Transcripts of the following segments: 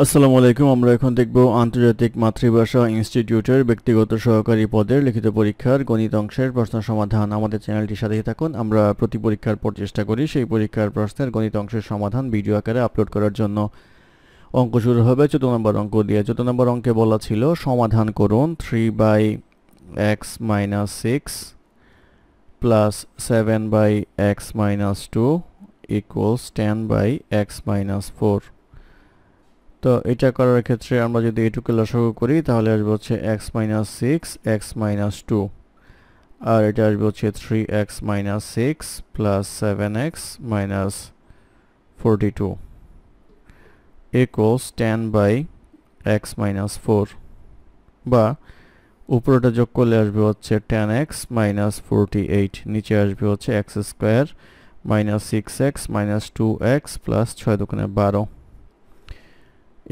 আসসালামু আলাইকুম। আমরা এখন দেখব আন্তর্জাতিক মাতৃভাষা ইনস্টিটিউটের ব্যক্তিগত সহকারী পদের লিখিত পরীক্ষার গণিত অংশের প্রশ্ন সমাধান। আমাদের চ্যানেলটির সাথেই থাকুন। আমরা প্রতি পরীক্ষার পর চেষ্টা করি সেই পরীক্ষার প্রশ্নের গণিত অংশের সমাধান ভিডিও আকারে আপলোড করার জন্য। অঙ্ক শুরু হবে 14 নম্বর অঙ্ক দিয়ে। 14 নম্বর অঙ্কে বলা ছিল সমাধান করুন 3/x - 6 plus 7/x - 2 equals 10/x - 4। তো এটা করার ক্ষেত্রে আমরা যদি এটুকু লসাগু করি তাহলে আসবে হচ্ছে x - 6 x - 2, আর এটা আসবে হচ্ছে 3x - 6 plus 7x - 42 equals 10/x - 4, বা উপরেটা যোগ করলে আসবে হচ্ছে 10x - 48, নিচে আসবে হচ্ছে x square minus 6x - 2x plus 6 দুগুণে 12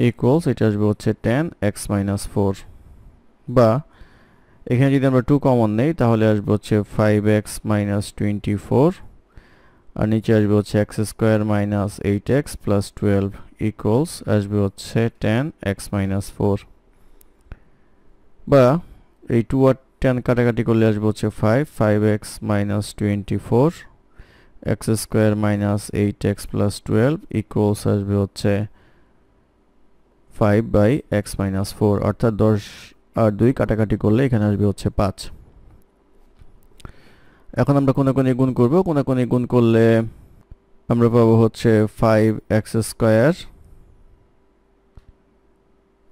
ইকুয়ালস এটা আসবে হচ্ছে 10x - 4, বা এখানে যদি আমরা 2 কমন নেই তাহলে আসবে হচ্ছে 5x - 24, আর নিচে আসবে হচ্ছে x square minus 8x plus 12 equals আসবে হচ্ছে 10x - 4, বা এই 2 আর 10 কাটাকাটি করলে আসবে হচ্ছে 5x - 24 x square minus 8x plus 12 equals আসবে হচ্ছে 5/x - 4, অর্থাৎ 10 আর 2 কাটাকাটি করলে এখানে আসবে হচ্ছে 5। এখন আমরা কোনাকুনি গুণ করব। কোনাকুনি গুণ করলে আমরা পাবো হচ্ছে 5x square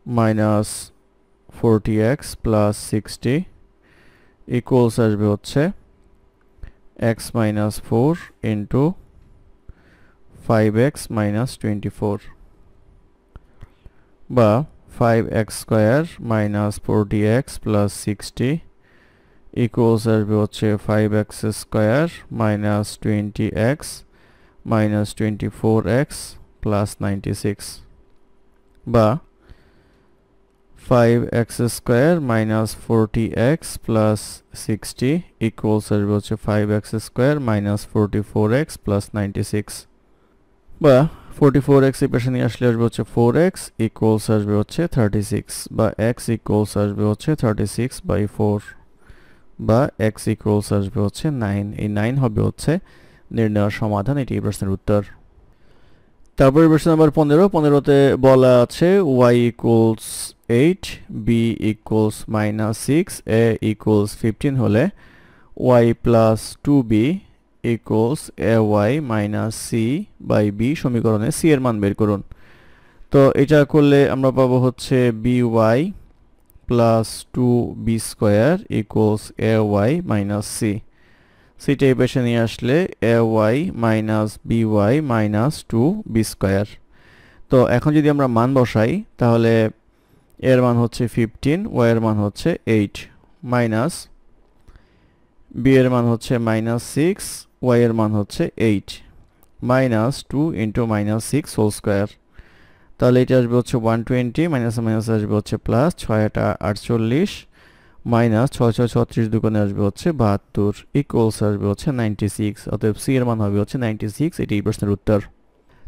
minus 40x plus 60 equals আসবে হচ্ছে x - 4 ইন্টু 5x - 24, বা 5x square minus 40x plus 60 equals আসবে হচ্ছে 5x square minus 20x minus 24x plus 96, বা 5x square minus 40x plus 60 equals আসবে হচ্ছে 5x square minus 44x plus 96, বা 44x এই পাশে নিয়ে আসলে আসবে হচ্ছে 4x ইকুয়ালস আসবে হচ্ছে 36, বা x ইকুয়ালস আসবে হচ্ছে 36/4, বা x ইকুয়ালস আসবে হচ্ছে 9। এই 9 হবে হচ্ছে নির্ণয়ের সমাধান। এটি এই প্রশ্নের উত্তর। তারপরে প্রশ্ন নাম্বার 15তে বলা আছে y equals 8, b equals -6, a equals 15 হলে y plus 2b equals ay minus c by b সমীকরণে c এর মান বের করুন। তো এটা করলে আমরা পাবো হচ্ছে by plus 2b square equals ay minus c। সিটা এই পাশে নিয়ে আসলে ay minus by minus 2b square. তো এখন যদি আমরা মান বসাই তাহলে এর মান হচ্ছে 15, y এর মান হচ্ছে 8, মাইনাস b এর মান হচ্ছে -6, y এর মান হচ্ছে 8, মাইনাস 2 ইন্টু -6 হোল স্কয়ার। তাহলে এটা আসবে হচ্ছে 120, মাইনাস মাইনাস আসবে হচ্ছে প্লাস, 6 48 মাইনাস 6 6 36 দুগুণে আসবে হচ্ছে 72 ইকুয়ালস আসবে হচ্ছে 96। অতএব সি এর মান হবে হচ্ছে 96। এটি এই প্রশ্নের উত্তর।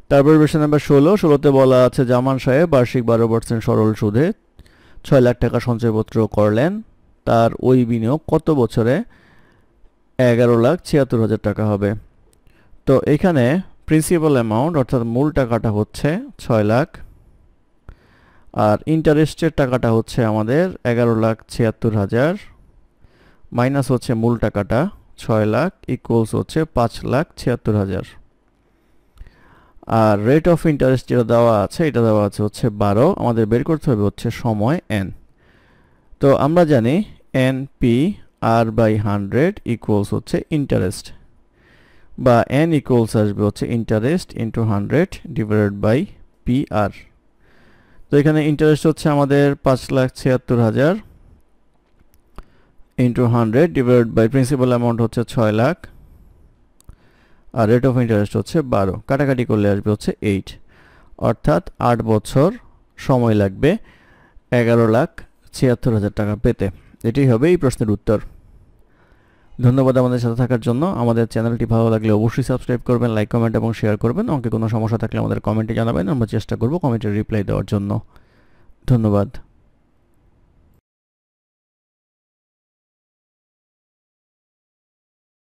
তারপর প্রশ্ন নাম্বার 16তে বলা আছে জামান সাহেব বার্ষিক 12% সরল সুদে 6 লাখ টাকা সঞ্চয়পত্র করলেন। তার ওই বিনিয়োগ কত বছরে 11,76,000 টাকা হবে। তো এখানে প্রিন্সিপাল অ্যামাউন্ট অর্থাৎ মূল টাকাটা হচ্ছে 6 লাখ, আর ইন্টারেস্টের টাকাটা হচ্ছে আমাদের 11,76,000 মাইনাস হচ্ছে মূল টাকাটা 6 লাখ ইকুয়ালস হচ্ছে 5,76,000, আর রেট অফ ইন্টারেস্ট যেটা দেওয়া আছে এটা দেওয়া আছে হচ্ছে 12। আমাদের বের করতে হবে হচ্ছে সময় n। তো আমরা জানি np r/100 ইকুয়ালস হচ্ছে ইন্টারেস্ট, বা n ইকুয়ালস আসবে হচ্ছে interest into 100 divided by pr। তো এখানে ইন্টারেস্ট হচ্ছে আমাদের 5,76,000 into 100 divided by principal amount হচ্ছে 6 লাখ, আর রেট অফ ইন্টারেস্ট হচ্ছে 12, কাটাকাটি করলে আসবে হচ্ছে 8, অর্থাৎ 8 বছর সময় লাগবে 11,76,000 টাকা পেতে। এটাই হবে এই প্রশ্নের উত্তর। ধন্যবাদ আমাদের সাথে থাকার জন্য। আমাদের চ্যানেলটি ভালো লাগলে অবশ্যই সাবস্ক্রাইব করবেন, লাইক, কমেন্ট এবং শেয়ার করবেন। অঙ্কে কোনো সমস্যা থাকলে আমাদের কমেন্টে জানাবেন, আমরা চেষ্টা করব কমেন্টের রিপ্লাই দেওয়ার জন্য। ধন্যবাদ।